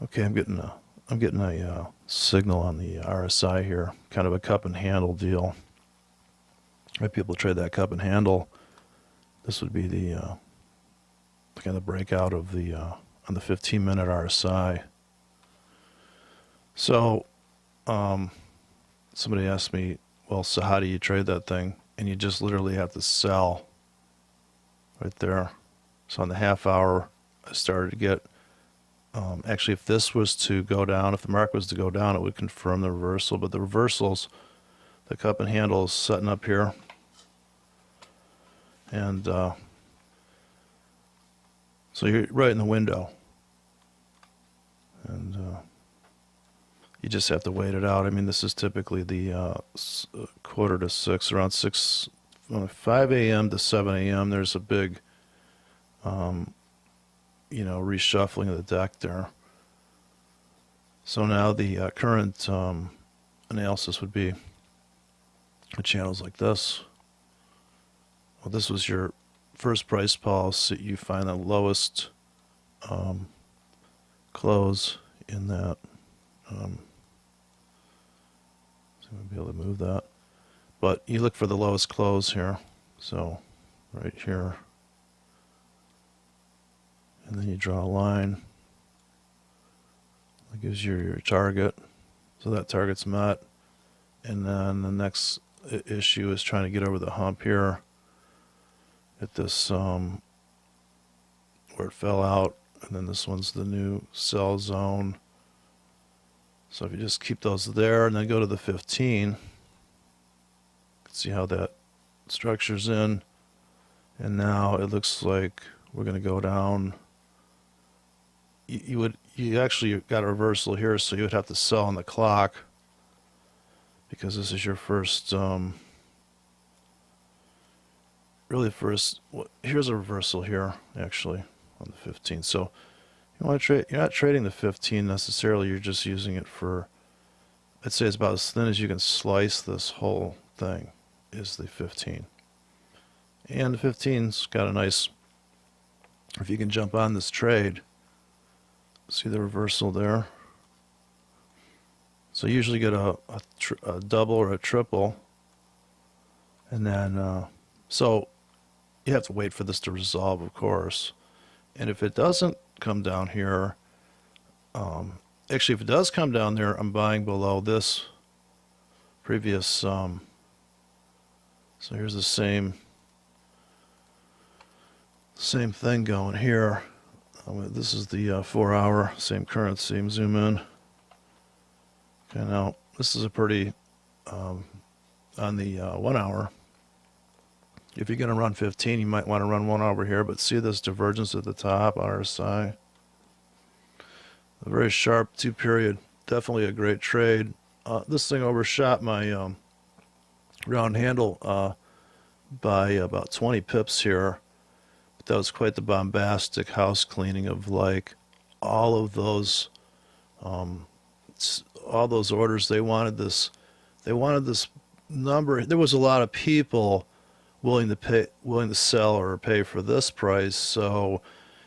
Okay, I'm getting a signal on the RSI here, kind of a cup and handle deal. Right, people trade that cup and handle. This would be the kind of breakout of the on the 15-minute RSI. So somebody asked me, well, so how do you trade that thing? And you just literally have to sell right there. So on the half hour, I started to get actually, if this was to go down, if the market was to go down, it would confirm the reversal. But the reversals, the cup and handle is setting up here. And so you're right in the window. And you just have to wait it out. I mean, this is typically the quarter to six, around 6, 5 a.m. to 7 a.m. There's a big, reshuffling of the deck there. So now the current analysis would be a channels like this. Well, this was your first price pulse. So you find the lowest close in that. So I'm going to be able to move that. But you look for the lowest close here. So right here. And then you draw a line. That gives you your target. So that target's met. And then the next issue is trying to get over the hump here at this where it fell out. And then this one's the new sell zone. So if you just keep those there and then go to the 15, you can see how that structures in. And now it looks like we're going to go down. You actually got a reversal here, so you would have to sell on the clock because this is your first here's a reversal here actually on the 15. So you want to trade, you're not trading the 15 necessarily, you're just using it for, I'd say it's about as thin as you can slice this whole thing is the 15. And the 15's got a nice, if you can jump on this trade, see the reversal there. So you usually get a double or a triple. And then, so you have to wait for this to resolve, of course. And if it doesn't come down here, actually, if it does come down there, I'm buying below this previous, so here's the same thing going here. This is the 4 hour, same currency, zoom in. Okay, now this is a pretty, on the 1 hour, if you're going to run 15, you might want to run one over here, but see this divergence at the top, RSI. A very sharp 2-period, definitely a great trade. This thing overshot my round handle by about 20 pips here. But that was quite the bombastic house cleaning of like all of those orders. They wanted this number. There was a lot of people willing to sell or pay for this price, so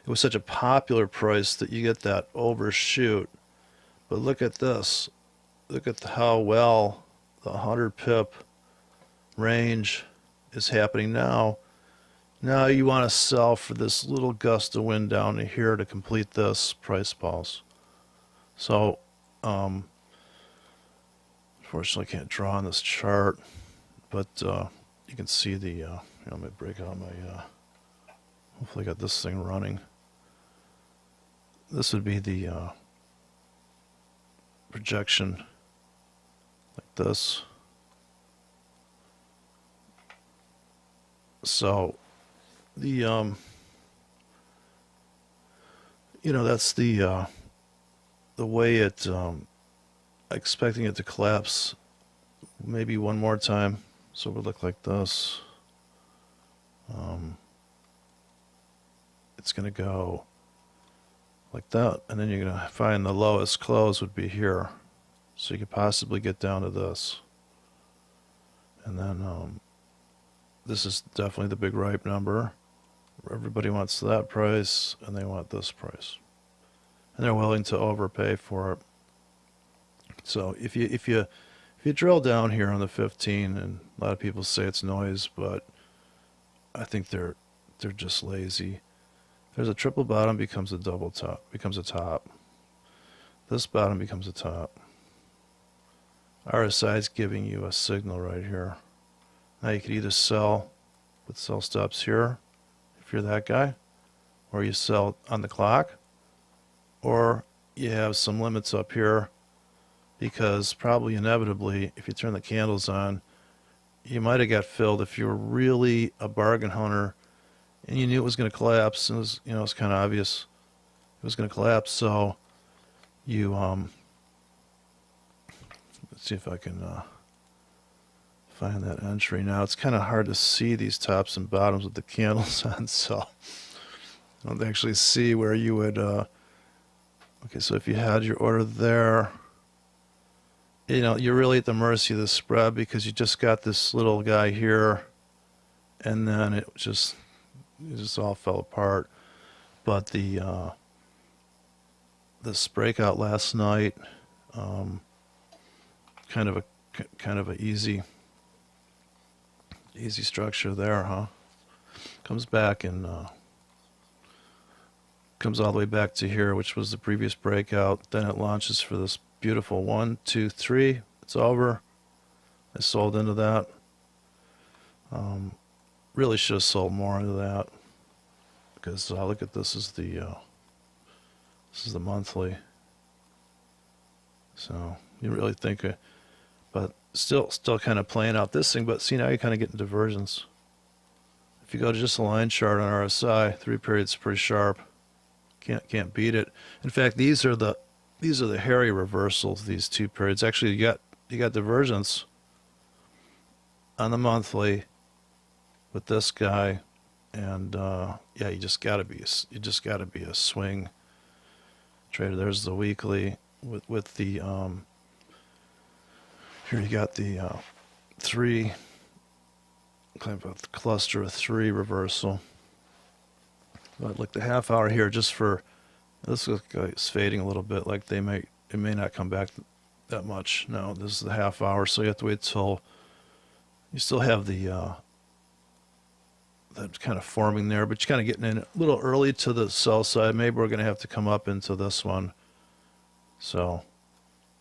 it was such a popular price that you get that overshoot. But look at this. Look at how well the 100 pip range is happening now. Now you want to sell for this little gust of wind down to here to complete this price pulse. So, unfortunately, I can't draw on this chart, but you can see the, let me break out my, hopefully I got this thing running. This would be the projection like this. So the, that's the way it, expecting it to collapse maybe one more time. So it would look like this. It's going to go like that, and then you're going to find the lowest close would be here. So you could possibly get down to this. And then this is definitely the big ripe number. Everybody wants that price, and they want this price. and they're willing to overpay for it. So if you drill down here on the 15, and a lot of people say it's noise, but I think they're just lazy. There's a triple bottom becomes a double top, becomes a top. This bottom becomes a top. RSI is giving you a signal right here. Now you could either sell with sell stops here, if you're that guy, or you sell on the clock, or you have some limits up here, because probably inevitably, if you turn the candles on, you might have got filled if you were really a bargain hunter and you knew it was going to collapse, and it was, it's kind of obvious it was going to collapse. So you let's see if I can find that entry. Now it's kind of hard to see these tops and bottoms with the candles on, so I don't actually see where you would okay, so if you had your order there, you're really at the mercy of the spread, because you just got this little guy here, and then it just all fell apart. But this breakout last night, kind of a easy structure there, huh? Comes back and comes all the way back to here, which was the previous breakout. Then it launches for this beautiful 1, 2, 3. It's over. I sold into that. Really should have sold more into that, because look at this is the monthly. So you really think, but still kind of playing out this thing. But see, now you're kind of getting diversions. If you go to just a line chart on RSI, 3 periods pretty sharp. Can't beat it. In fact, these are the hairy reversals. These 2 periods. Actually, you got divergence on the monthly with this guy, and yeah, you just got to be a swing trader. There's the weekly with the here you got the 3, kind of a cluster of 3 reversal. But like the half hour here, just for this looks like it's fading a little bit. Like it may not come back that much. No, this is the half hour, so you have to wait till you still have the that kind of forming there, but you're kind of getting in a little early to the sell side. Maybe we're going to have to come up into this one. So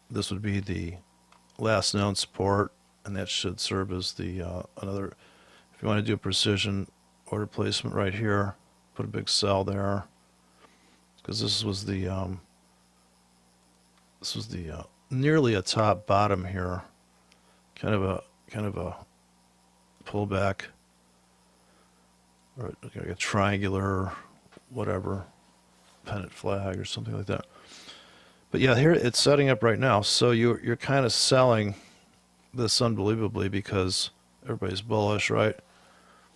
this would be the last known support, and that should serve as the another. If you want to do a precision order placement right here, put a big sell there, because this was the nearly a top bottom here, kind of a pullback, or like a triangular, whatever, pennant flag or something like that. But yeah, here it's setting up right now. So you're kind of selling this unbelievably, because everybody's bullish, right?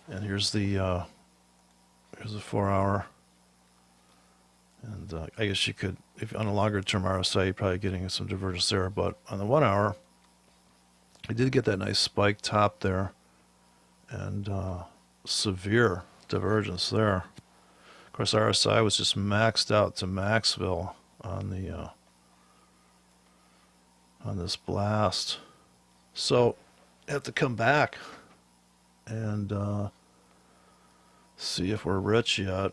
And here's the 4 hour. And I guess you could, if on a longer term RSI, you're probably getting some divergence there. But on the 1 hour, I did get that nice spike top there, and severe divergence there. Of course, RSI was just maxed out to Maxville on the on this blast. So I have to come back and see if we're rich yet.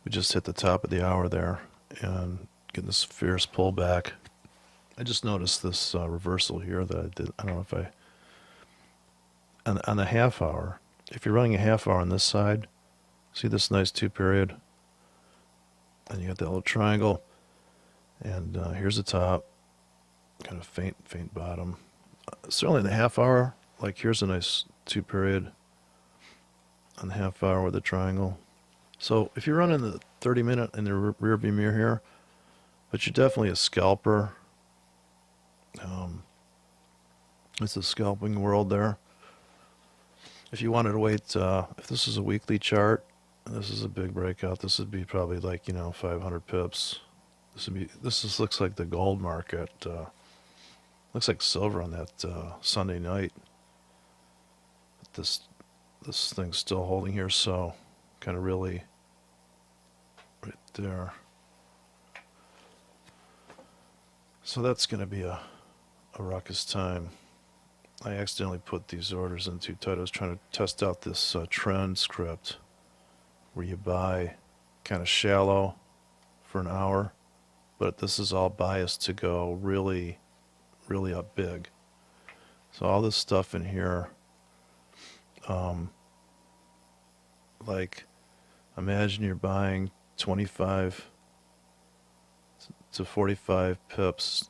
We just hit the top of the hour there and get this fierce pullback. I just noticed this reversal here that I did. I don't know if I on the half hour. If you're running a half hour on this side, see this nice 2 period, and you got that little triangle, and here's the top, kind of faint bottom. Certainly the half hour, like here's a nice 2 period on the half hour with the triangle. So if you're running the 30-minute in the rear view mirror here, but you're definitely a scalper. It's a scalping world there. If you wanted to wait, if this is a weekly chart, and this is a big breakout, this would be probably like 500 pips. This looks like the gold market. Looks like silver on that Sunday night. But this thing's still holding here, so kind of really right there. So that's going to be a ruckus time. I accidentally put these orders in too tight. I was trying to test out this trend script where you buy kind of shallow for an hour, but this is all biased to go really, really up big. So all this stuff in here, like imagine you're buying 25 to 45 pips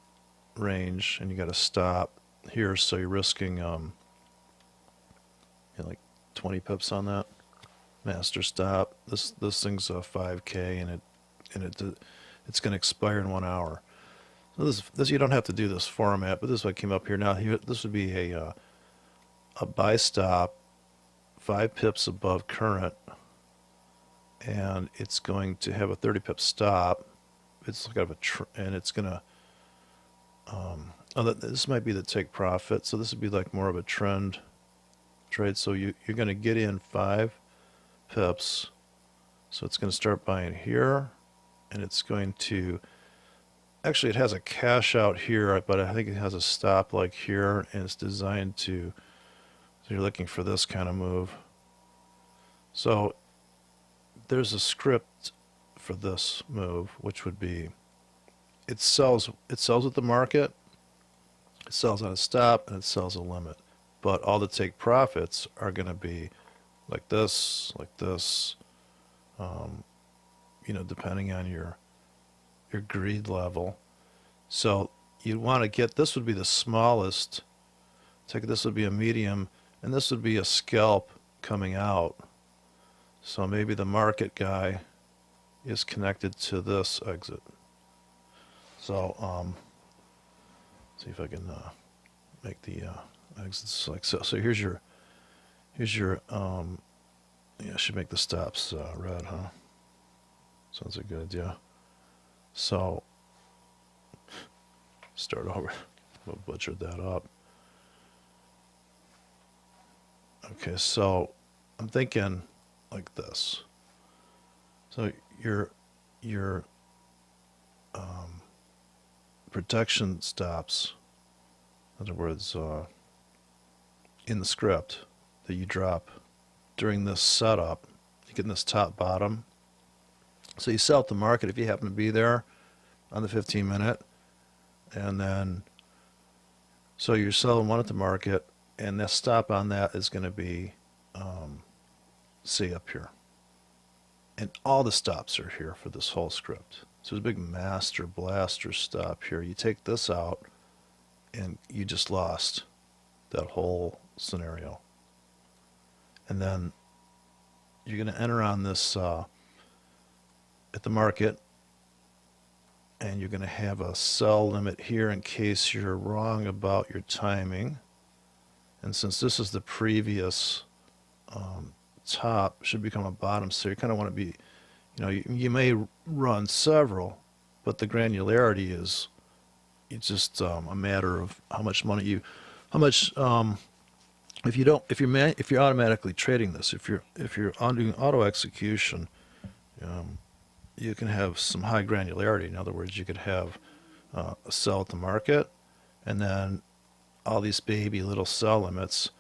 range and you got to stop here, so you're risking like 20 pips on that master stop. This thing's a 5K and it's going to expire in 1 hour. So this you don't have to do this format, but this is what came up here. Now here, this would be a buy stop 5 pips above current, and it's going to have a 30 pip stop. It's kind of and it's gonna this might be the take profit, so this would be like more of a trend trade. So you're going to get in 5 pips, so it's going to start buying here, and it's going to actually, it has a cash out here, but I think it has a stop like here, and it's designed to, so you're looking for this kind of move. So there's a script for this move, which would be it sells at the market, it sells on a stop, and it sells a limit. But all the take profits are going to be like this, depending on your greed level. So you'd want to get, this would be the smallest. This would be a medium, and this would be a scalp coming out. So maybe the market guy is connected to this exit. So see if I can make the exits like so. So here's your I should make the stops red, huh? Sounds a good idea. So start over. We'll butcher that up. Okay, so I'm thinking like this. So your protection stops, in other words, in the script that you drop during this setup, you get in this top bottom. So you sell at the market if you happen to be there on the 15-minute, and then so you're selling one at the market, and the stop on that is going to be see up here, and all the stops are here for this whole script. So there's a big master blaster stop here. You take this out and you just lost that whole scenario. And then you're going to enter on this at the market, and you're going to have a sell limit here in case you're wrong about your timing. And since this is the previous top, should become a bottom, so you kind of want to be, you may run several, but the granularity is, it's just a matter of how much money if you're automatically trading this, if you're doing auto execution, you can have some high granularity. In other words, you could have a sell at the market, and then all these baby little sell limits,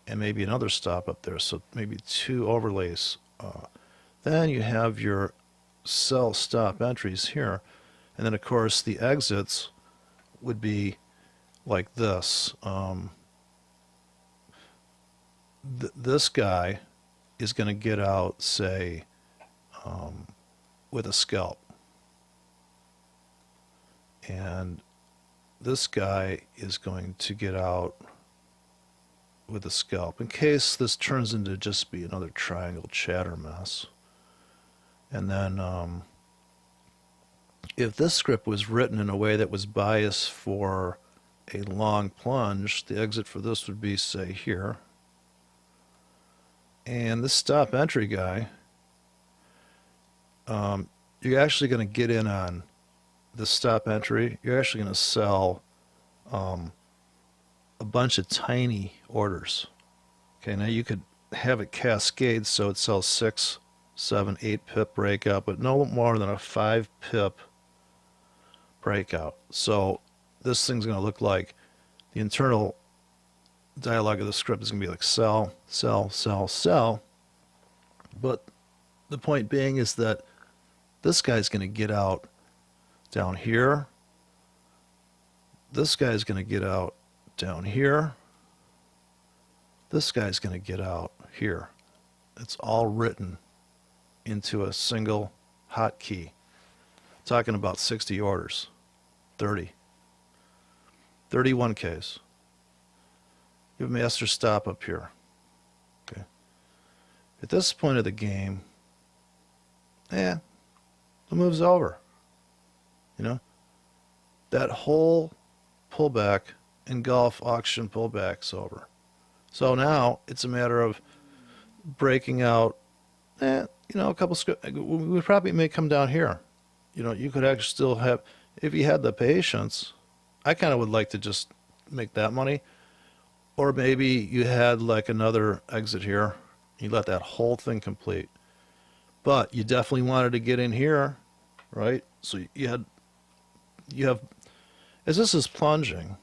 and maybe another stop up there. So maybe 2 overlays. Then you have your sell stop entries here, and then of course the exits would be like this. This guy is going to get out, say, with a scalp, and this guy is going to get out with a scalp in case this turns into just be another triangle chatter mess. And then if this script was written in a way that was biased for a long plunge, the exit for this would be, say, here. And this stop entry guy, you're actually going to get in on the stop entry. You're actually going to sell a bunch of tiny orders. Okay, now you could have it cascade so it sells 6, 7, 8 pip breakout, but no more than a 5 pip breakout. So this thing's going to look like, the internal dialogue of the script is going to be like sell, sell, sell, sell. But the point being is that this guy's going to get out down here. This guy's going to get out down here. This guy's going to get out here. It's all written into a single hotkey. Talking about 60 orders, 30, 31 Ks. You have master stop up here. Okay. At this point of the game, the move's over. You know, that whole pullback in golf auction pullback's over. So now it's a matter of breaking out, a couple script. We probably may come down here. You could actually still have, if you had the patience, I kind of would like to just make that money. Or maybe you had like another exit here. You let that whole thing complete. But you definitely wanted to get in here, right? So you have, as this is plunging,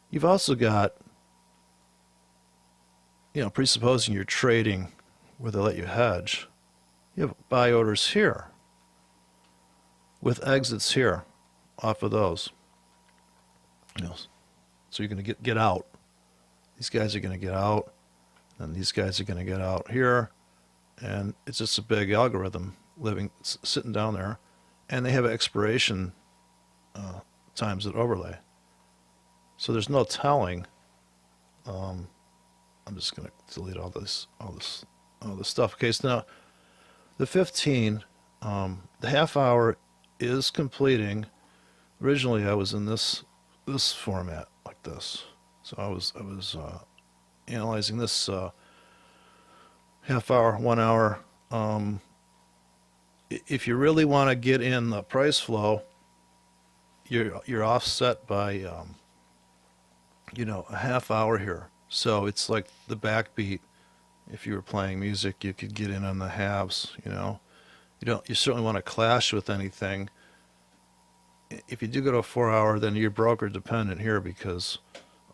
you've also got, presupposing you're trading where they let you hedge, you have buy orders here with exits here off of those. So you're going to get out. These guys are going to get out, and these guys are going to get out here, and it's just a big algorithm sitting down there, and they have expiration times that overlay. So there's no telling. I'm just going to delete all this stuff. Okay, so now the 15, the half hour is completing. Originally, I was in this format like this. So I was analyzing this half hour, 1 hour. If you really want to get in the price flow, you're offset by a half hour here. So it's like the backbeat. If you were playing music, you could get in on the halves. You certainly want to clash with anything. If you do go to a 4 hour, then you're broker dependent here because.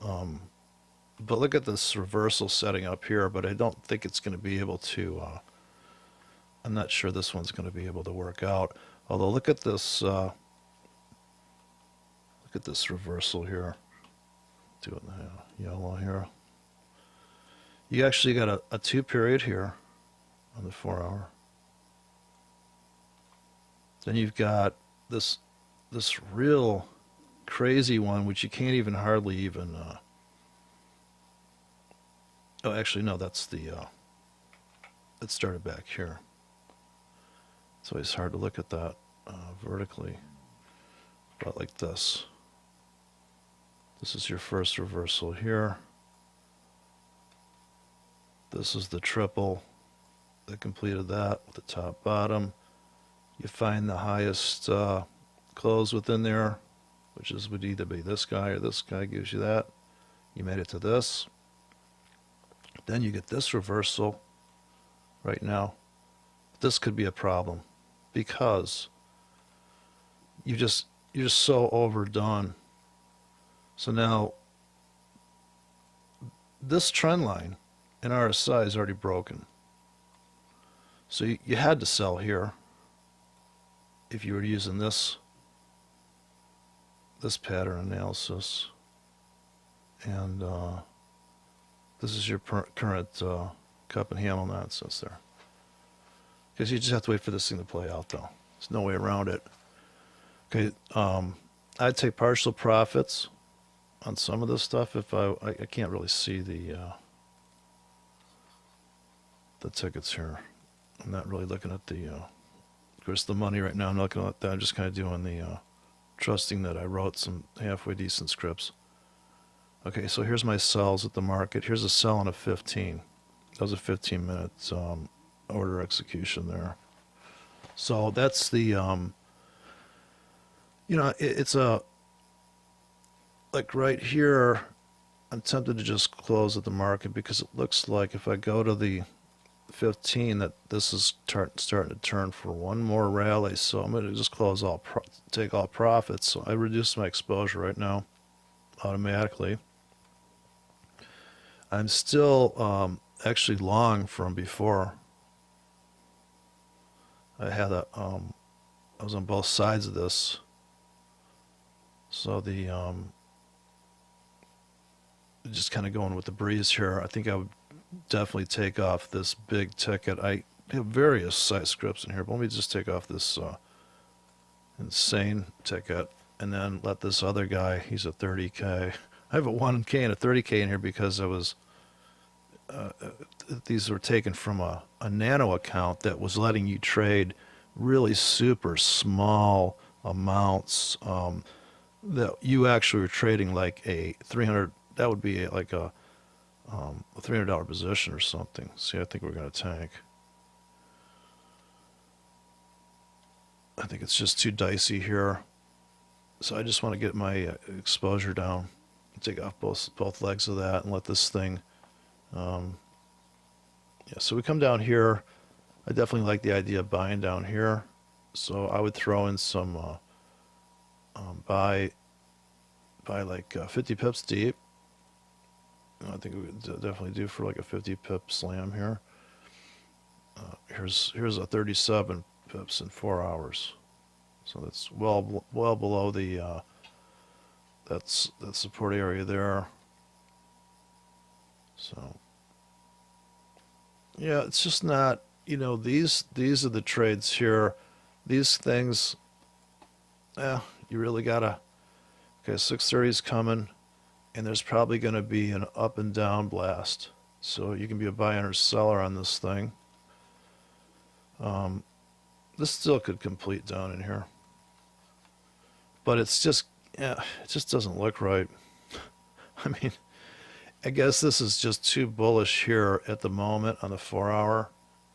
But look at this reversal setting up here, but I don't think it's going to be able to, I'm not sure this one's going to be able to work out. Although look at this reversal here. Do it in the yellow here. You actually got a 2 period here on the 4 hour. Then you've got this real crazy one, which you can't even hardly even, oh, actually, no, that's it started back here. It's always hard to look at that vertically, but like this. This is your first reversal here. This is the triple that completed that with the top bottom. You find the highest close within there, which would either be this guy or this guy, gives you that. You made it to this. Then you get this reversal right now. This could be a problem because you're just so overdone. So now this trend line in RSI is already broken. So you had to sell here if you were using this pattern analysis. And this is your current cup and handle nonsense there. Because you just have to wait for this thing to play out, though. There's no way around it. Okay, I'd take partial profits on some of this stuff if I can't really see the tickets here. I'm not really looking at of course, the money right now. I'm not looking at that. I'm just kind of doing the trusting that I wrote some halfway decent scripts. Okay, so here's my sells at the market. Here's a sell on a 15. That was a 15-minute order execution there. So that's the, it's a, like right here, I'm tempted to just close at the market because it looks like if I go to the 15 that this is starting to turn for one more rally, so I'm going to just take all profits. So I reduce my exposure right now automatically. I'm still actually long from before. I was on both sides of this, so the just kind of going with the breeze here. I think I would definitely take off this big ticket. I have various size scripts in here, but let me just take off this insane ticket and then let this other guy, he's a 30K. I have a 1K and a 30K in here because I was, these were taken from a nano account that was letting you trade really super small amounts, that you actually were trading like a 300, that would be like a $300 position or something. See, I think we're going to tank. I think it's just too dicey here. So I just want to get my exposure down. Take off both legs of that and let this thing. Yeah, so we come down here. I definitely like the idea of buying down here. So I would throw in some buy like 50 pips deep. I think we would definitely do for like a 50 pip slam here. Here's a 37 pips in 4 hours. So that's well below the that support area there. So yeah, it's just not, these are the trades here. These things, you really gotta. Okay, 630 is coming, and there's probably going to be an up and down blast. So you can be a buyer or seller on this thing. This still could complete down in here, but it's just, it just doesn't look right. I mean, I guess this is just too bullish here at the moment on the 4 hour,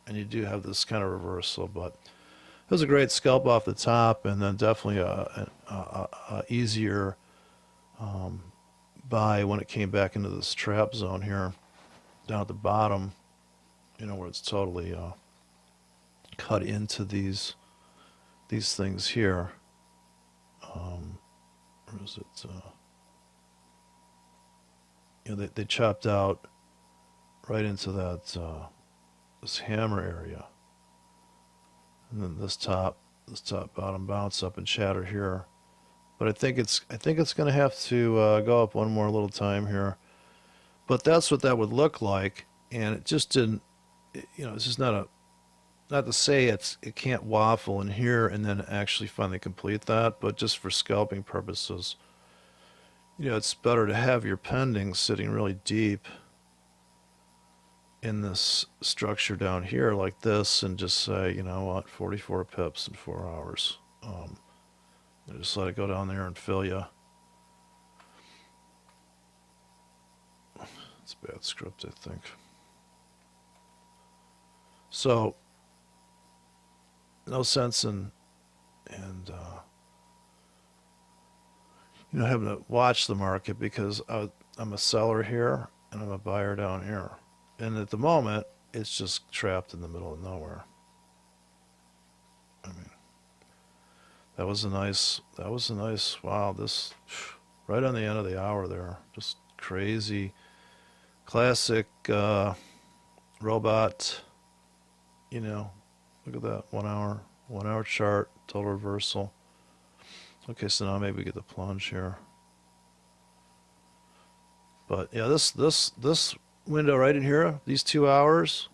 and you do have this kind of reversal, but it was a great scalp off the top, and then definitely a easier buy when it came back into this trap zone here down at the bottom, where it's totally cut into these things here. Or is it? They chopped out right into that this hammer area, and then this top bottom bounce up and shatter here. But I think it's going to have to go up one more little time here. But that's what that would look like, and it just didn't. It's just not to say it can't waffle in here and then actually finally complete that, but just for scalping purposes, it's better to have your pending sitting really deep in this structure down here like this, and just say, 44 pips in 4 hours. Just let it go down there and fill you. It's a bad script, I think. So, no sense in having to watch the market, because I'm a seller here and I'm a buyer down here, and at the moment it's just trapped in the middle of nowhere. I mean, that was a nice, wow, this, right on the end of the hour there, just crazy, classic robot, look at that, 1 hour chart, total reversal. Okay, so now maybe we get the plunge here. But yeah, this window right in here, these 2 hours,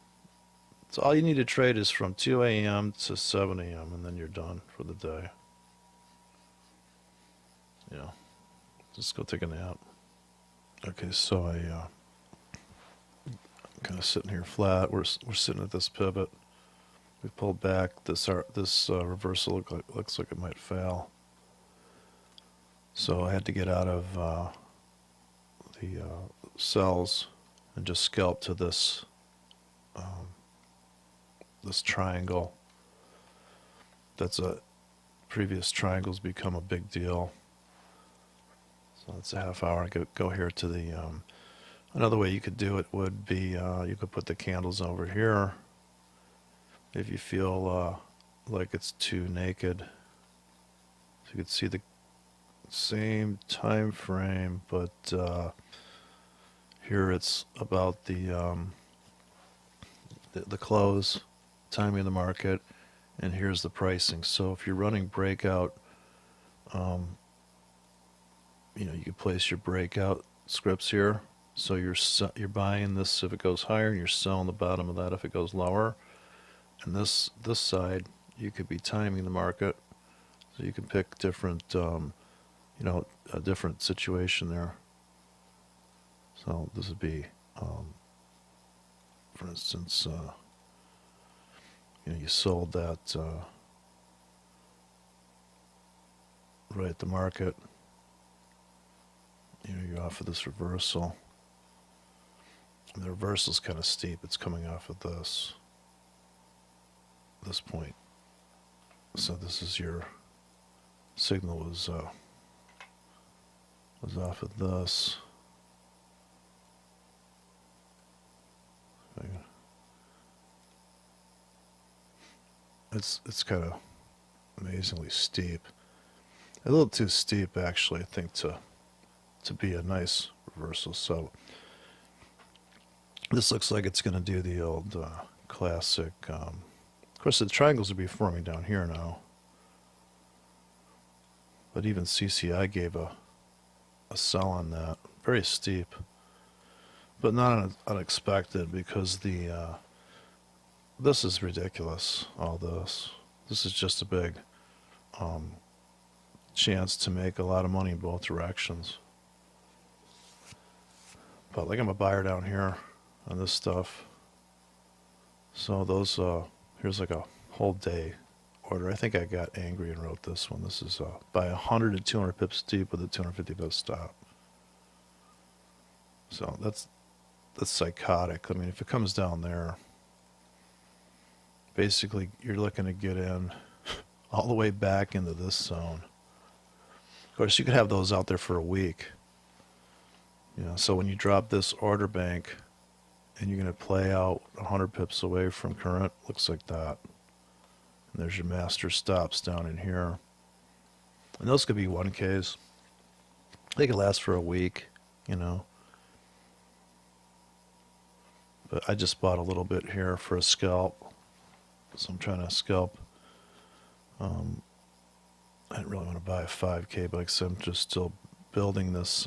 so all you need to trade is from 2 a.m. to 7 a.m. and then you're done for the day. Yeah, just go take a nap. Okay, so I'm kind of sitting here flat. We're sitting at this pivot. We pulled back. This reversal looks like it might fail. So I had to get out of the cells and just scalp to this this triangle. That's a previous triangles become a big deal. So that's a half hour. I could go here to the another way you could do it would be you could put the candles over here if you feel like it's too naked. So you can see the same time frame, but here it's about the close, timing of the market, and here's the pricing. So if you're running breakout, you know, you can place your breakout scripts here. So you're buying this if it goes higher, and you're selling the bottom of that if it goes lower. And this side, you could be timing the market, so you can pick different, you know, a different situation there. So this would be, for instance, you know, you sold that right at the market. You know, you're off of this reversal. And the reversal is kind of steep. It's coming off of this point. So this is your signal was off of this. It's kind of amazingly steep. A little too steep, actually, I think, to be a nice reversal. So this looks like it's going to do the old classic. Of course, the triangles will be forming down here now. But even CCI gave a sell on that. Very steep. But not unexpected, because this is ridiculous, all this. This is just a big chance to make a lot of money in both directions. But like, I'm a buyer down here on this stuff. So those, here's like a whole day order. I think I got angry and wrote this one. This is by 100 to 200 pips deep with a 250 pip stop. So that's psychotic. I mean, if it comes down there, basically you're looking to get in all the way back into this zone. Of course, you could have those out there for a week. You know, so when you drop this order bank and you're going to play out 100 pips away from current, looks like that. And there's your master stops down in here. And those could be 1Ks. They could last for a week, you know. But I just bought a little bit here for a scalp. So I'm trying to scalp. I didn't really want to buy a 5K, but like I said, I'm just still building this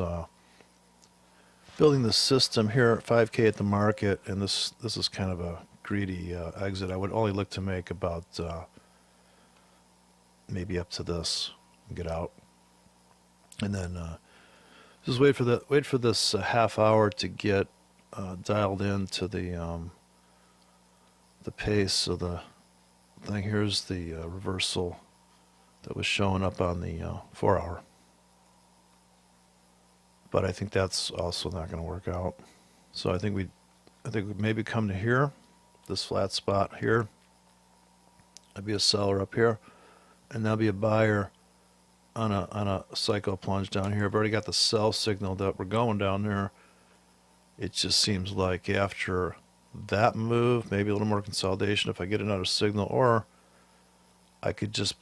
system here at 5K at the market, and this is kind of a greedy exit. I would only look to make about maybe up to this and get out, and then just wait for this half hour to get dialed into the pace of the thing. Here's the reversal that was showing up on the 4 hour. But I think that's also not going to work out. So I think we maybe come to here, this flat spot here. I'd be a seller up here, and there'll be a buyer on a psycho plunge down here. I've already got the sell signal that we're going down there. It just seems like after that move, maybe a little more consolidation if I get another signal, or I could just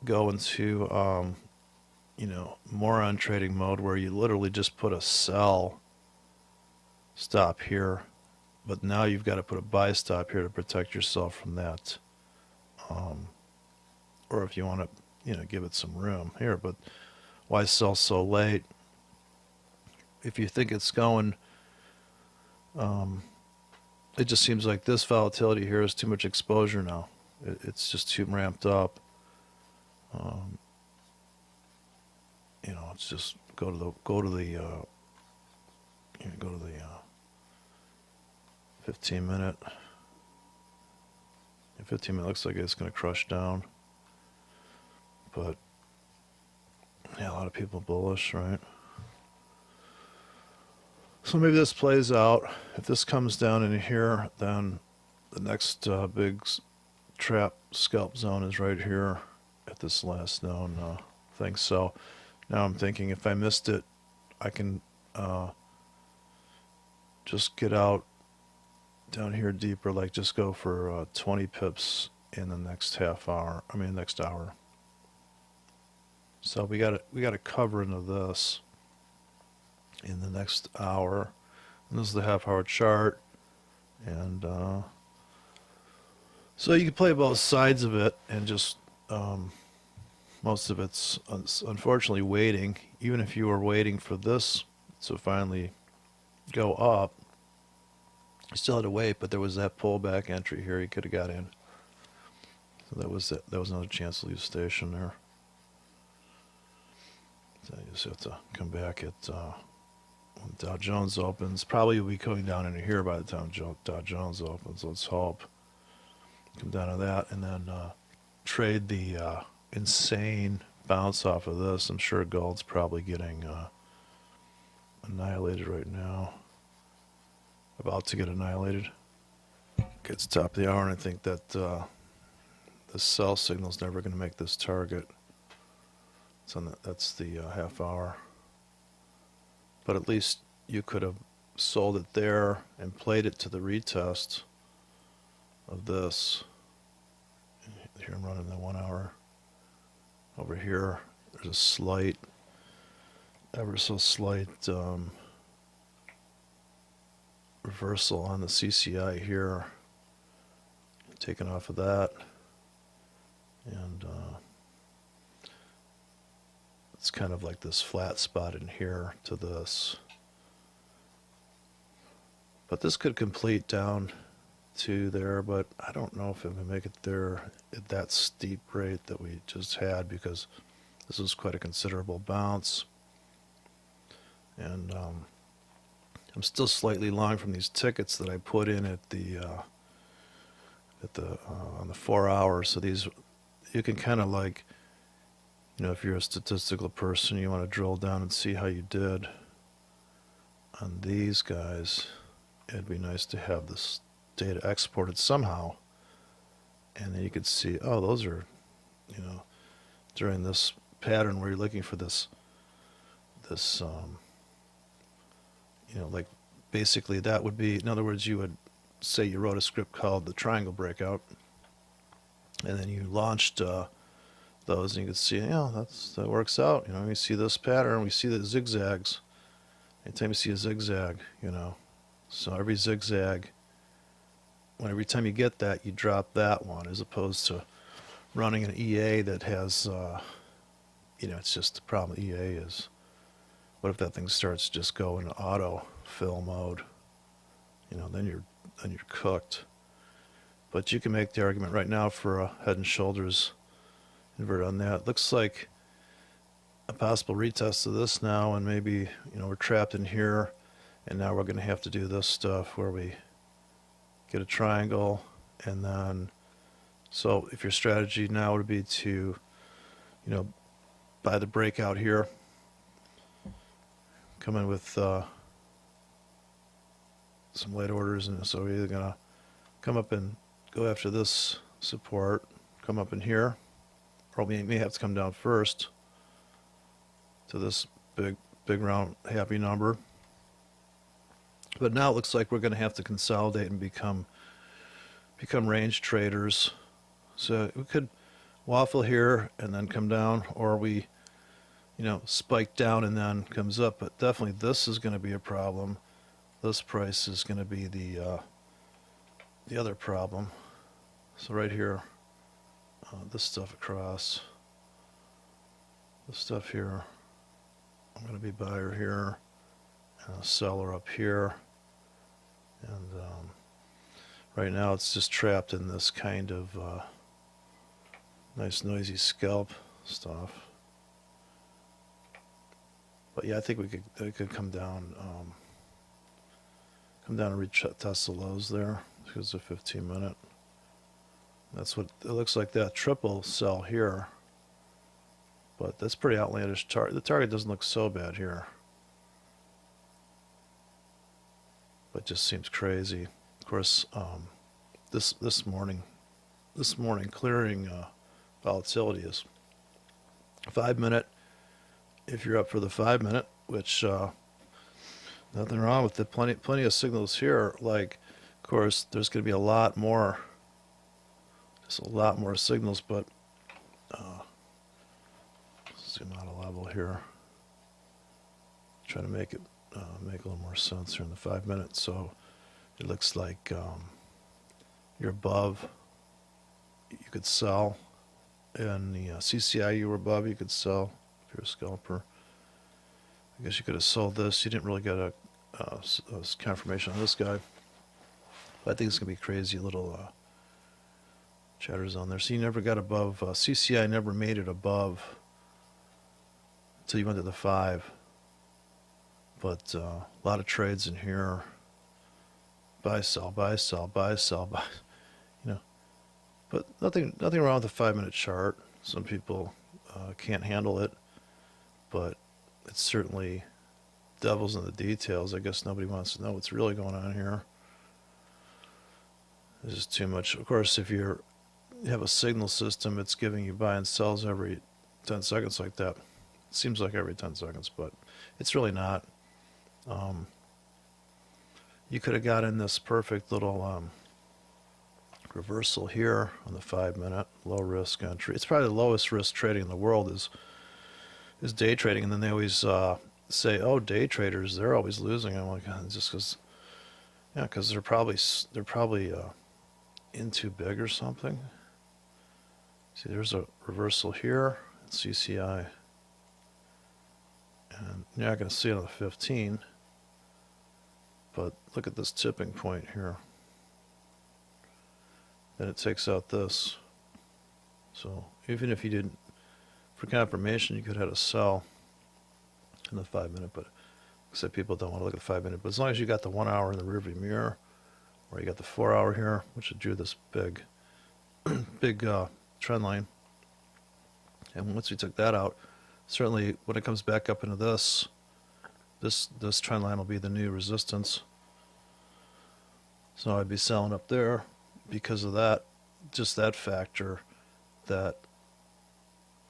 go into you know, moron trading mode, where you literally just put a sell stop here, but now you've got to put a buy stop here to protect yourself from that. Or if you want to, you know, give it some room here, but why sell so late? If you think it's going, it just seems like this volatility here is too much exposure now. It's just too ramped up. You know, it's just go to the 15 minute. 15 minute looks like it's going to crush down, but yeah, a lot of people bullish, right? So maybe this plays out. If this comes down in here, then the next big trap scalp zone is right here at this last known thing. So now I'm thinking, if I missed it, I can just get out down here deeper, like just go for 20 pips in the next half hour. I mean, next hour. So we got to cover into this in the next hour. And this is the half-hour chart, and so you can play both sides of it, and just most of it's unfortunately waiting. Even if you were waiting for this to finally go up, you still had to wait. But there was that pullback entry here. You could have got in. So that was it. That was another chance to leave station there. So you just have to come back at when Dow Jones opens. Probably will be going down into here by the time Dow Jones opens. Let's hope. Come down to that, and then trade the insane bounce off of this. I'm sure gold's probably getting annihilated right now. About to get annihilated. Gets top of the hour, and I think that the sell signal's never going to make this target. So that's the half hour. But at least you could have sold it there and played it to the retest of this. Here I'm running the 1 hour. Over here, there's a slight, ever so slight reversal on the CCI here. Taken off of that. And it's kind of like this flat spot in here to this. But this could complete down to there, but I don't know if it would make it there at that steep rate that we just had, because this was quite a considerable bounce. And I'm still slightly long from these tickets that I put in at the on the 4 hours. So these, you can kind of like, you know, if you're a statistical person, you want to drill down and see how you did on these guys. It'd be nice to have this data exported somehow, and then you could see, oh, those are, you know, during this pattern where you're looking for this you know, like basically that would be, in other words, you would say you wrote a script called the triangle breakout, and then you launched those, and you could see, you know, that works out. You know, we see this pattern, we see the zigzags. Anytime you see a zigzag, you know, so every zigzag, every time you get that, you drop that one, as opposed to running an EA that has, you know, it's just the problem with EA is, what if that thing starts just going auto fill mode? You know, then you're cooked. But you can make the argument right now for a head and shoulders invert on that. Looks like a possible retest of this now, and maybe, you know, we're trapped in here, and now we're going to have to do this stuff where we get a triangle, and then, so if your strategy now would be to, you know, buy the breakout here, come in with some late orders, and so we're either going to come up and go after this support, come up in here, or we may have to come down first to this big round happy number. But now it looks like we're going to have to consolidate and become range traders. So we could waffle here and then come down, or we, you know, spike down and then comes up. But definitely this is going to be a problem. This price is going to be the other problem. So right here, this stuff across, this stuff here, I'm going to be buyer here, and a seller up here. And right now it's just trapped in this kind of nice noisy scalp stuff. But yeah, I think it could come down and retest the lows there. Here's a 15-minute. That's what it looks like, that triple sell here. But that's pretty outlandish target. The target doesn't look so bad here, but just seems crazy. Of course, this morning clearing volatility is 5-minute. If you're up for the 5-minute, which nothing wrong with it, plenty of signals here. Like Of course, there's going to be a lot more, just a lot more signals, but zoom out a level here. Try to make it make a little more sense here in the 5 minutes. So it looks like you're above, you could sell, and the CCI you were above, you could sell if you're a scalper. I guess you could have sold this. You didn't really get a confirmation on this guy, but I think it's gonna be crazy little chatters on there. So you never got above CCI, never made it above until you went to the 5. But a lot of trades in here. Buy, sell, buy, sell, buy, sell, buy. You know, but nothing wrong with the 5-minute chart. Some people can't handle it, but it's certainly devil's in the details. I guess nobody wants to know what's really going on here. This is too much. Of course, if you have a signal system, it's giving you buy and sells every 10 seconds like that. It seems like every 10 seconds, but it's really not. You could have gotten this perfect little reversal here on the 5-minute low risk entry. It's probably the lowest risk trading in the world is day trading, and then they always say, "Oh, day traders, they're always losing." I'm like, just because, yeah, because they're probably in too big or something. See, there's a reversal here at CCI, and you're not going to see it on the 15. But look at this tipping point here. Then it takes out this. So even if you didn't, for confirmation, you could have had a sell in the 5-minute, but except people don't want to look at the 5-minute. But as long as you got the 1 hour in the rearview mirror, or you got the 4 hour here, which drew this big, big trend line, and once we took that out, certainly when it comes back up into this trend line will be the new resistance. So I'd be selling up there because of that, just that factor, that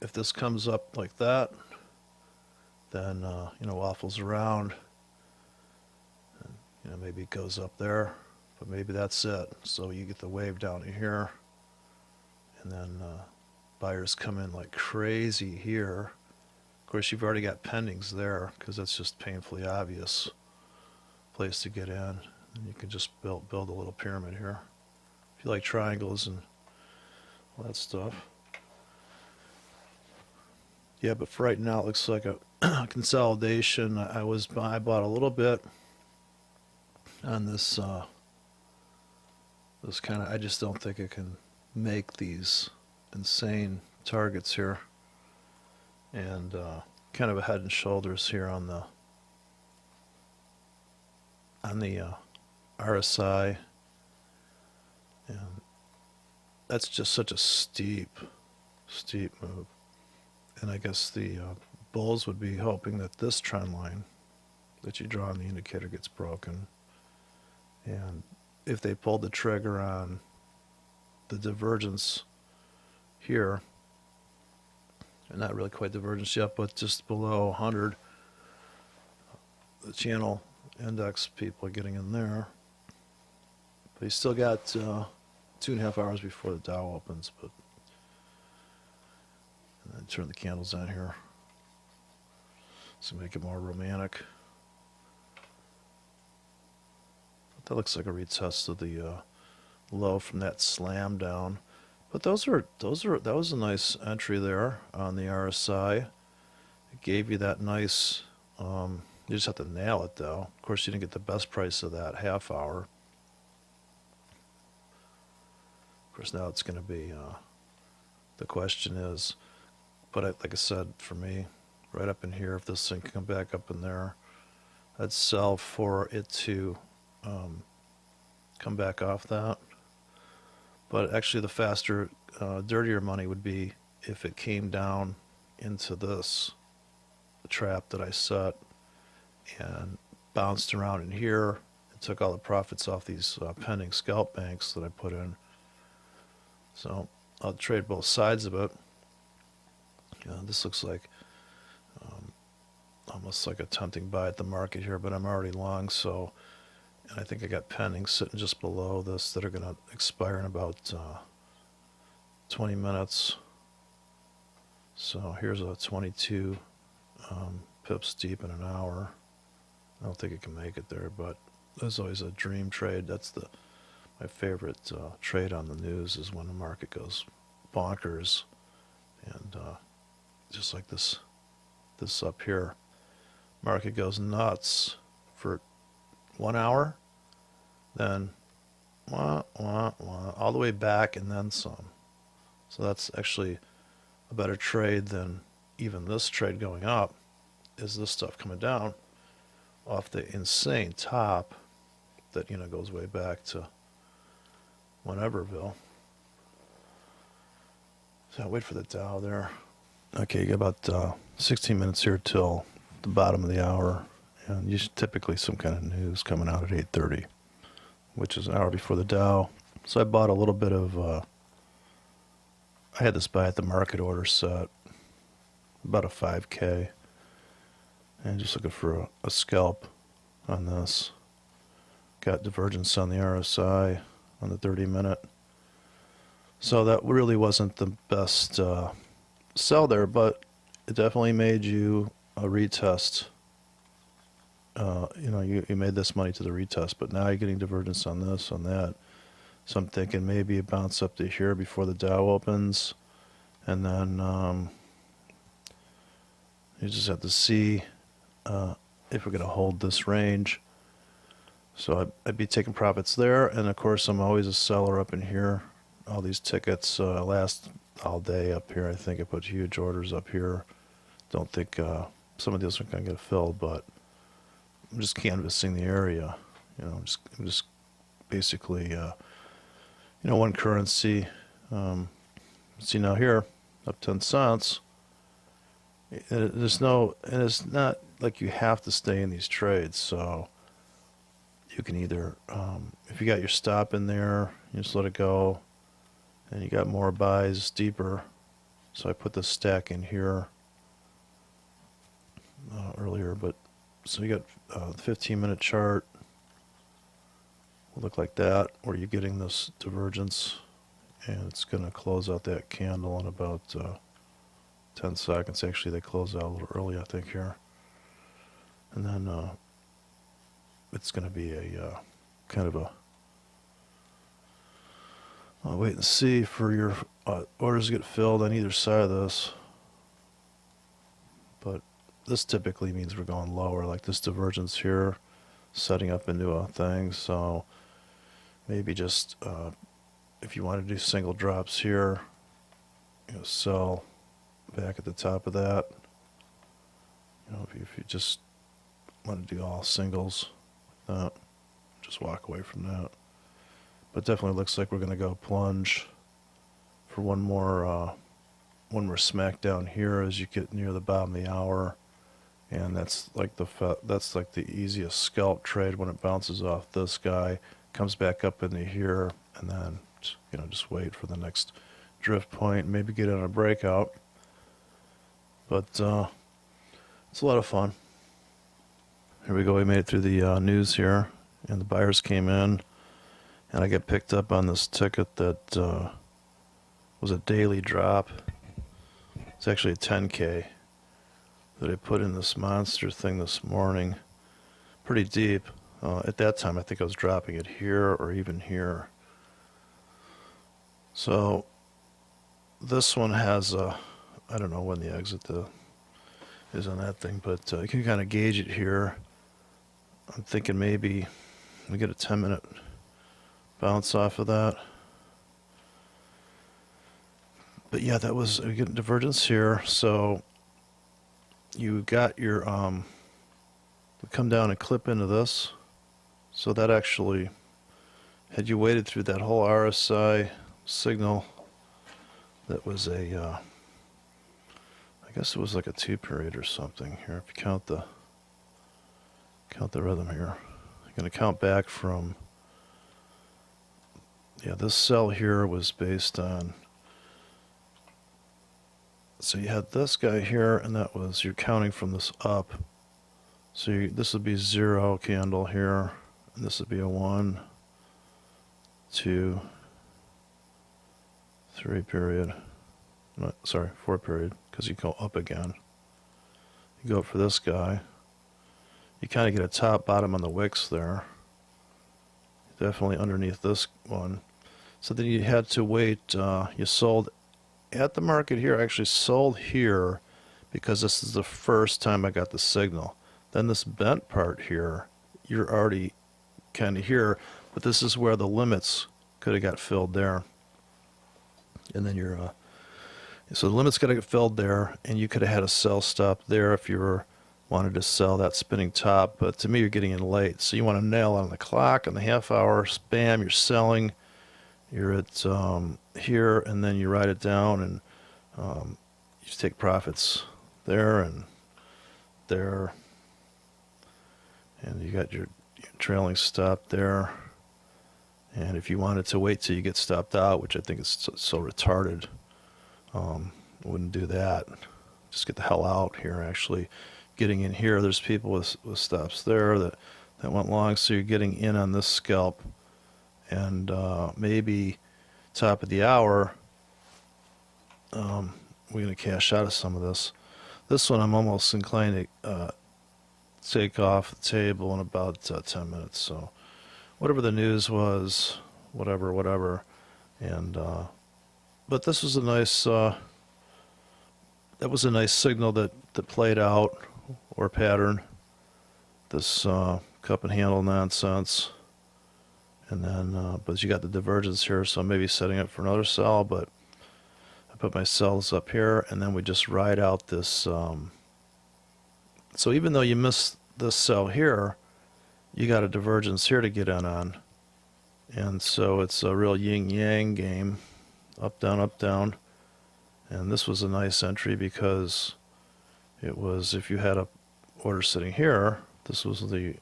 if this comes up like that, then waffles around, and maybe it goes up there, but maybe that's it. So you get the wave down to here, and then buyers come in like crazy here. Of course, you've already got pendings there because that's just painfully obvious place to get in. And you can just build a little pyramid here if you like triangles and all that stuff. Yeah, but for right now, it looks like a consolidation. I bought a little bit on this. This kind of, I just don't think it can make these insane targets here. And kind of a head and shoulders here on the RSI, and that's just such a steep move. And I guess the bulls would be hoping that this trend line that you draw on the indicator gets broken, and if they pulled the trigger on the divergence here, and not really quite divergence yet, but just below 100, the channel index people are getting in there. But you still got 2.5 hours before the Dow opens. But and then turn the candles on here to make it more romantic. But that looks like a retest of the low from that slam down. But that was a nice entry there on the RSI. It gave you that nice, you just have to nail it though. Of course, you didn't get the best price of that half hour. Of course, now it's going to be, the question is, but like I said, for me, right up in here, if this thing can come back up in there, I'd sell for it to come back off that. But actually the faster, dirtier money would be if it came down into this trap that I set and bounced around in here and took all the profits off these pending scalp banks that I put in. So I'll trade both sides of it. This looks like almost like a tempting buy at the market here, but I'm already long, so And I think I got pending sitting just below this that are going to expire in about 20 minutes. So here's a 22 pips deep in an hour. I don't think it can make it there, but there's always a dream trade. That's my favorite trade on the news is when the market goes bonkers, and just like this up here, market goes nuts for 1 hour, then wah, wah, wah, all the way back and then some. So that's actually a better trade than even this trade going up, is this stuff coming down off the insane top that, you know, goes way back to wheneverville. So I'll wait for the Dow there. Okay, you got about 16 minutes here till the bottom of the hour, and you should typically some kind of news coming out at 8:30, which is an hour before the Dow. So I bought a little bit of, I had this buy at the market order set, about a 5K, and just looking for a scalp on this. Got divergence on the RSI on the 30-minute. So that really wasn't the best sell there, but it definitely made you a retest. You know, you made this money to the retest, but now you're getting divergence on this, on that. So I'm thinking maybe a bounce up to here before the Dow opens, and then you just have to see if we're going to hold this range. So I'd be taking profits there, and of course I'm always a seller up in here. All these tickets last all day up here. I think I put huge orders up here. Don't think some of these are going to get filled, but I'm just canvassing the area. You know, I'm just basically, you know, one currency. See now here, up 10 cents. There's no, and it's not like you have to stay in these trades. So you can either, if you got your stop in there, you just let it go. And you got more buys deeper. So I put this stack in here earlier, but so you got the 15-minute chart will look like that, where you're getting this divergence, and it's going to close out that candle in about 10 seconds. Actually, they close out a little early, I think, here. And then it's going to be a kind of a I'll wait and see for your orders to get filled on either side of this. But this typically means we're going lower, like this divergence here, setting up into a thing. So maybe just if you want to do single drops here, you know, sell back at the top of that. You know, if you just want to do all singles, just walk away from that. But definitely looks like we're going to go plunge for one more smack down here as you get near the bottom of the hour, and that's like the easiest scalp trade when it bounces off this guy, comes back up into here, and then just wait for the next drift point, maybe get in a breakout. But it's a lot of fun. Here we go. We made it through the news here, and the buyers came in. And I get picked up on this ticket that was a daily drop. It's actually a 10K that I put in this monster thing this morning. Pretty deep. At that time, I think I was dropping it here or even here. So this one has a, I don't know when the exit is on that thing, but you can kind of gauge it here. I'm thinking maybe we get a 10-minute bounce off of that. But yeah, that was, we get divergence here. So you got your come down and clip into this. So that actually, had you waited through that whole RSI signal, that was a I guess it was like a 2 period or something here. If you count the rhythm here, you're going to count back from, yeah, this cell here was based on, so you had this guy here, and that was, you're counting from this up. So this would be 0 candle here, and this would be a 1, 2, 3 period. No, sorry, 4 period, because you go up again. You go up for this guy. You kind of get a top bottom on the wicks there. Definitely underneath this one. So then you had to wait. You sold at the market here. I actually sold here because this is the first time I got the signal. Then this bent part here, you're already kind of here, but this is where the limits could have got filled there. And then you're, so the limits could have got filled there, and you could have had a sell stop there if you were wanted to sell that spinning top. But to me, you're getting in late, so you want to nail on the clock on the half hour. Bam, you're selling. You're at here, and then you write it down, and you just take profits there and there, and you got your trailing stop there. And if you wanted to wait till you get stopped out, which I think is so retarded, I wouldn't do that. Just get the hell out here. Actually, getting in here, there's people with stops there that went long, so you're getting in on this scalp, and maybe top of the hour, we're going to cash out of some of this. This one I'm almost inclined to take off the table in about 10 minutes. So whatever the news was, whatever. And but this was a nice, that was a nice signal that played out, or pattern, this cup and handle nonsense. And then, but you got the divergence here, so I'm maybe setting up for another sell, but I put my sells up here, and then we just ride out this. So even though you missed this sell here, you got a divergence here to get in on. And so it's a real yin-yang game, up, down. And this was a nice entry because it was, if you had a order sitting here, this was the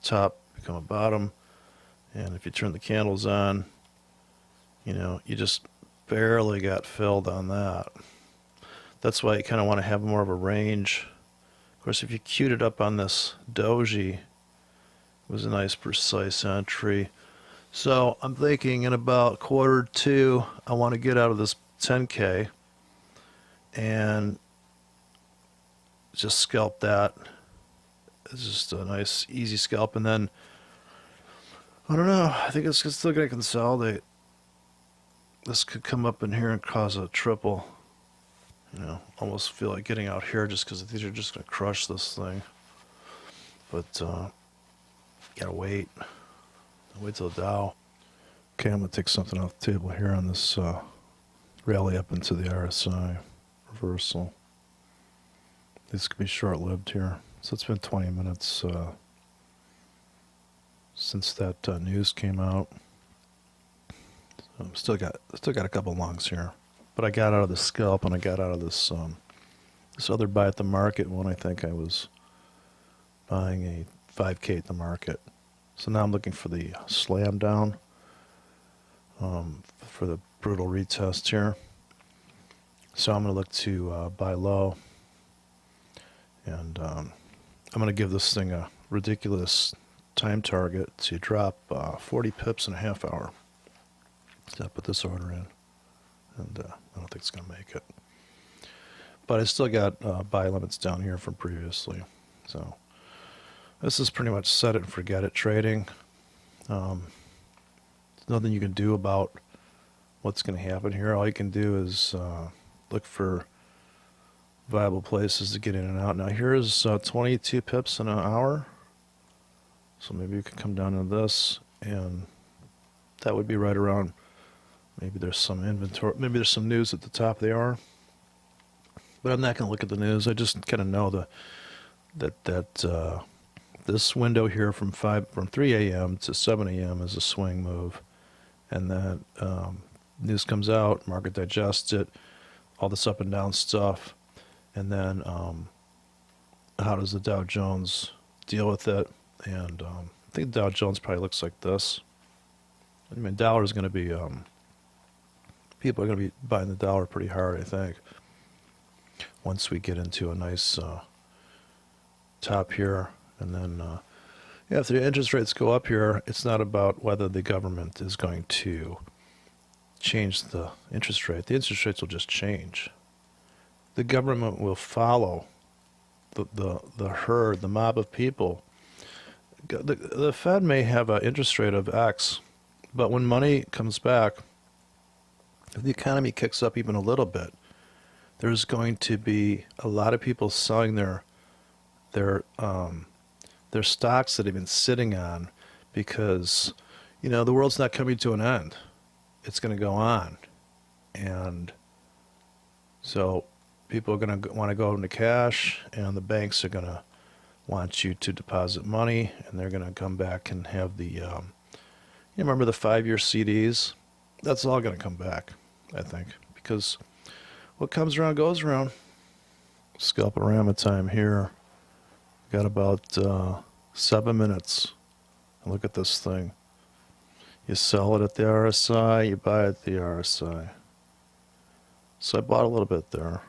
top become a bottom. And if you turn the candles on, you know, you just barely got filled on that. That's why you kind of want to have more of a range. Of course, if you queued it up on this doji, it was a nice precise entry. So I'm thinking in about Q2, I want to get out of this 10K and just scalp that. It's just a nice, easy scalp. And then, I don't know, I think it's still going to consolidate. This could come up in here and cause a triple. You know, almost feel like getting out here just because these are just going to crush this thing. But, gotta wait. Wait till the Dow. Okay, I'm going to take something off the table here on this rally up into the RSI reversal. This could be short-lived here. So it's been 20 minutes since that news came out. So I'm still got a couple longs here, but I got out of the scalp and I got out of this this other buy at the market when I think I was buying a 5K at the market. So now I'm looking for the slam down for the brutal retest here. So I'm going to look to buy low, and I'm going to give this thing a ridiculous time target to drop 40 pips in a half hour. So I put this order in, and I don't think it's going to make it. But I still got buy limits down here from previously. So this is pretty much set it and forget it trading. There's nothing you can do about what's going to happen here. All you can do is look for viable places to get in and out. Now here's 22 pips in an hour. So maybe you could come down to this, and that would be right around, maybe there's some inventory, maybe there's some news at the top of the hour. But I'm not going to look at the news. I just kind of know that this window here from 3 a.m. to 7 a.m. is a swing move, and that news comes out, market digests it, all this up and down stuff, and then how does the Dow Jones deal with it? And I think the Dow Jones probably looks like this. I mean, dollar is going to be people are going to be buying the dollar pretty hard, I think, once we get into a nice top here. And then Yeah, if the interest rates go up here, it's not about whether the government is going to change the interest rate. The interest rates will just change. The government will follow the herd, the mob of people. The Fed may have an interest rate of X, but when money comes back, if the economy kicks up even a little bit, there's going to be a lot of people selling their their stocks that they've been sitting on because, you know, the world's not coming to an end. It's going to go on. And so people are going to want to go into cash, and the banks are going to want you to deposit money, and they're going to come back and have the, you remember the 5-year CDs? That's all going to come back, I think, because what comes around goes around. Scalporama time here. Got about 7 minutes. Look at this thing. You sell it at the RSI, you buy it at the RSI. So I bought a little bit there.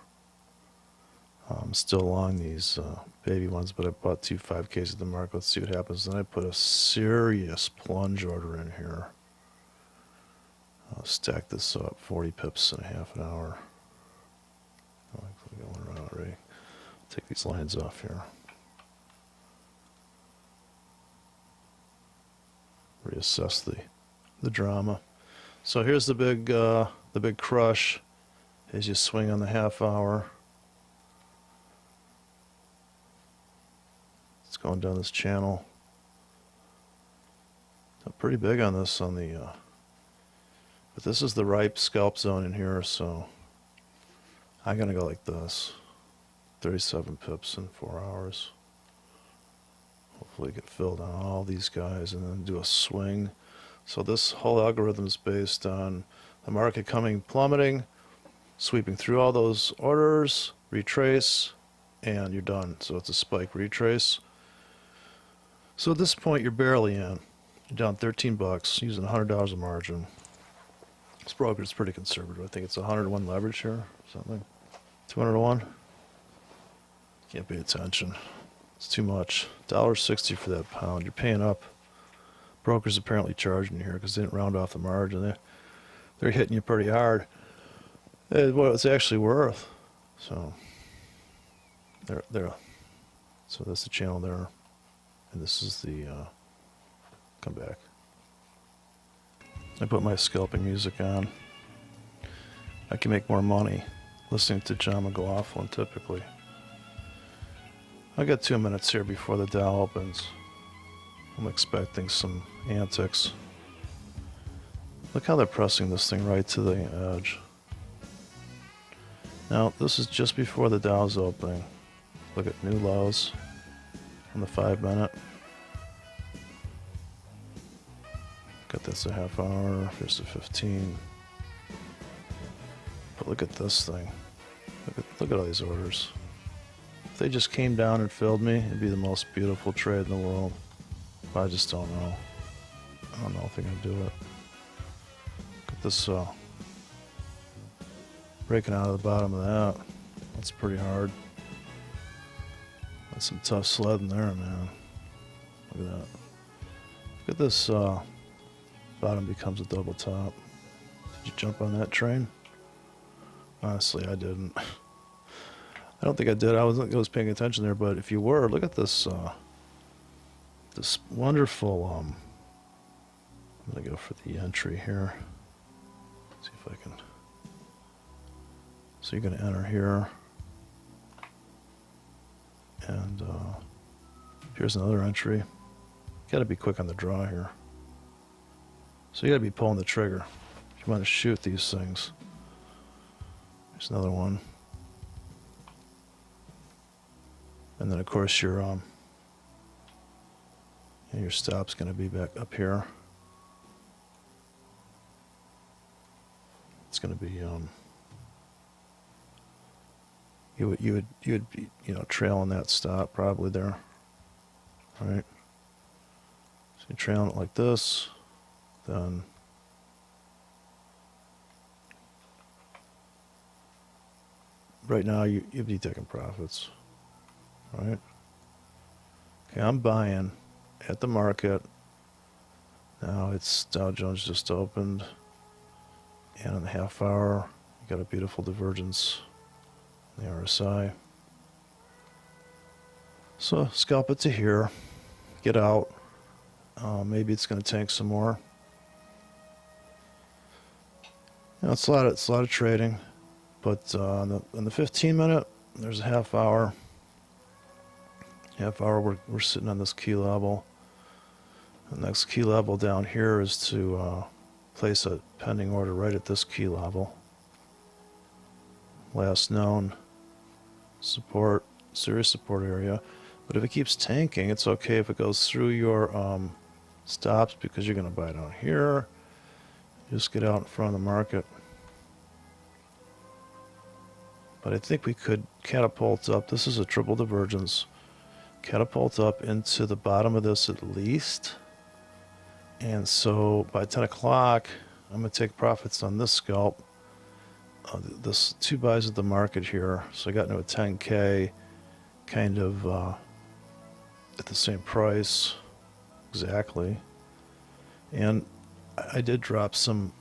I'm still long these baby ones, but I bought 2 5Ks at the market. Let's see what happens. Then I put a serious plunge order in here. I'll stack this up, 40 pips in a half an hour. Oh, I'm going around already. Take these lines off here. Reassess the drama. So here's the big crush as you swing on the half hour. It's going down this channel. I'm pretty big on this on the but this is the ripe scalp zone in here, so I'm gonna go like this. 37 pips in 4 hours. Hopefully get filled on all these guys and then do a swing. So this whole algorithm is based on the market coming plummeting, sweeping through all those orders, retrace, and you're done. So it's a spike retrace. So at this point you're barely in. You're down 13 bucks using $100 of margin. This broker is pretty conservative. I think it's 101 leverage here, something. 201. Can't pay attention. It's too much. $1.60 for that pound. You're paying up. Brokers apparently charging you here because they didn't round off the margin. They're hitting you pretty hard. What it's actually worth. So there. So that's the channel there, and this is the come back. I put my scalping music on. I can make more money listening to John McLaughlin typically. I got 2 minutes here before the Dow opens. I'm expecting some antics. Look how they're pressing this thing right to the edge. Now, this is just before the Dow's opening. Look at new lows on the 5 minute. Got this a half hour, here's the 15. But look at this thing. Look at all these orders. If they just came down and filled me, it'd be the most beautiful trade in the world. But I just don't know. I don't know if they're gonna do it. Look at this breaking out of the bottom of that. That's pretty hard. That's some tough sledding there, man. Look at that. Look at this bottom becomes a double top. Did you jump on that train? Honestly, I didn't. I don't think I did. I was paying attention there, but if you were, look at this this wonderful I'm gonna go for the entry here. See if I can. So you're gonna enter here, and here's another entry. You gotta be quick on the draw here. So you gotta be pulling the trigger if you want to shoot these things. Here's another one. And then of course your stop's going to be back up here. It's going to be you would be, you know, trailing that stop probably there. All right. So you're trailing it like this, then right now you'd be taking profits. All right. Okay, I'm buying at the market. Now it's Dow Jones just opened, and in the half hour, you got a beautiful divergence in the RSI. So scalp it to here, get out. Maybe it's going to tank some more. You know, it's a lot of trading, but on the 15-minute, there's a half hour. Half hour, we're sitting on this key level. The next key level down here is to place a pending order right at this key level. Last known support, serious support area. But if it keeps tanking, it's okay if it goes through your stops, because you're going to buy down here. Just get out in front of the market. But I think we could catapult up. This is a triple divergence. Catapult up into the bottom of this at least. And so by 10 o'clock, I'm going to take profits on this scalp. This 2 buys at the market here. So I got into a 10K kind of at the same price exactly. And I did drop some,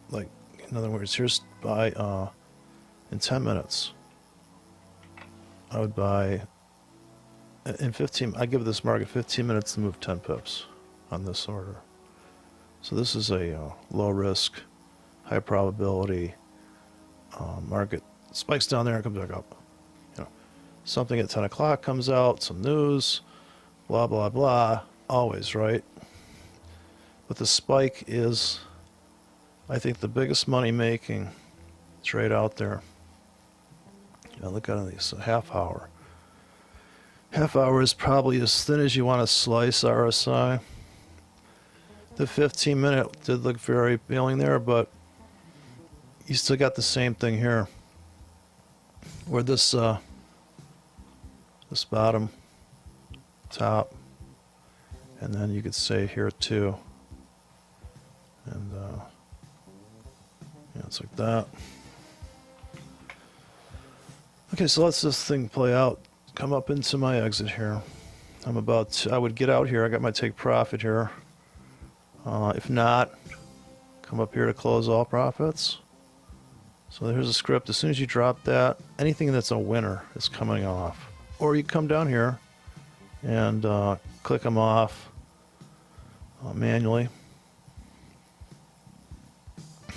like, in other words, here's buy in 10 minutes. I would buy in 15. I give this market 15 minutes to move 10 pips on this order. So this is a low risk, high probability market. Spikes down there and comes back up. You know, something at 10 o'clock comes out, some news, blah blah blah. Always right. But the spike is, I think, the biggest money making trade out there. Now look at these half hour. Half hour is probably as thin as you want to slice RSI. The 15-minute did look very appealing there, but you still got the same thing here, where this this bottom, top, and then you could say here too, and yeah, it's like that. Okay, so let's this thing play out. Come up into my exit here. I would get out here. I got my take profit here. If not, come up here to close all profits. So there's a script. As soon as you drop that, anything that's a winner is coming off. Or you come down here and click them off manually.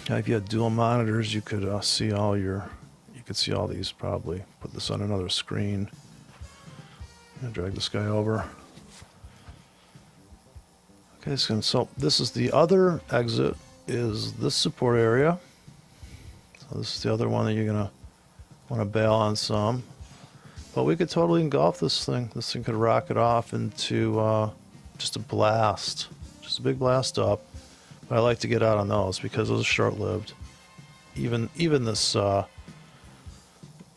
Now, if you had dual monitors, you could see all your. You could see all these probably. Put this on another screen. And drag this guy over. Okay, so this is the other exit, is this support area. So this is the other one that you're going to want to bail on some. But we could totally engulf this thing. This thing could rocket off into just a blast. Just a big blast up. But I like to get out on those because those are short-lived. Even this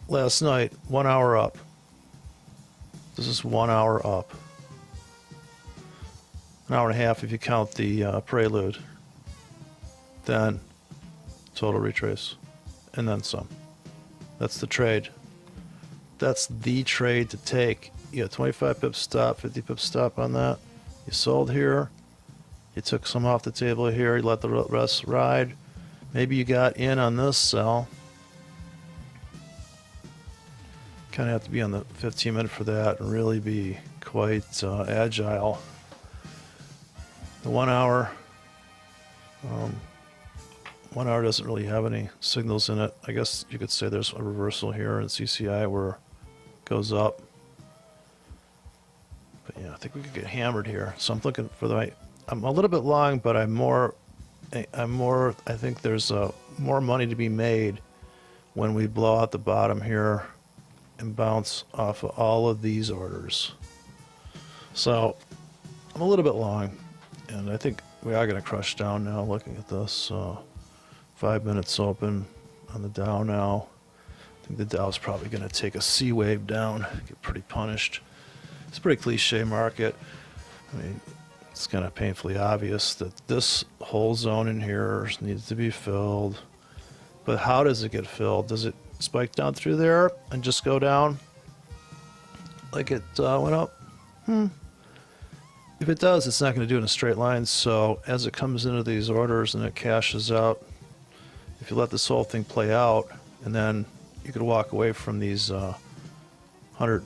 last night, 1 hour up. This is 1 hour up. An hour and a half if you count the prelude. Then total retrace. And then some. That's the trade. That's the trade to take. You got 25 pips stop, 50 pips stop on that. You sold here. You took some off the table here. You let the rest ride. Maybe you got in on this sell. Kind of have to be on the 15-minute for that and really be quite agile. The 1 hour, 1 hour doesn't really have any signals in it. I guess you could say there's a reversal here in CCI where it goes up. But yeah, I think we could get hammered here. So I'm looking for the right. I'm a little bit long, but I'm more. I think there's more money to be made when we blow out the bottom here and bounce off of all of these orders. So I'm a little bit long, and I think we are going to crush down now looking at this. 5 minutes open on the Dow now. I think the Dow's probably going to take a C wave down, get pretty punished. It's a pretty cliche market. I mean, it's kind of painfully obvious that this whole zone in here needs to be filled. But how does it get filled? Does it spike down through there and just go down like it went up? If it does, it's not going to do it in a straight line, so as it comes into these orders and it cashes out, if you let this whole thing play out, and then you could walk away from these 100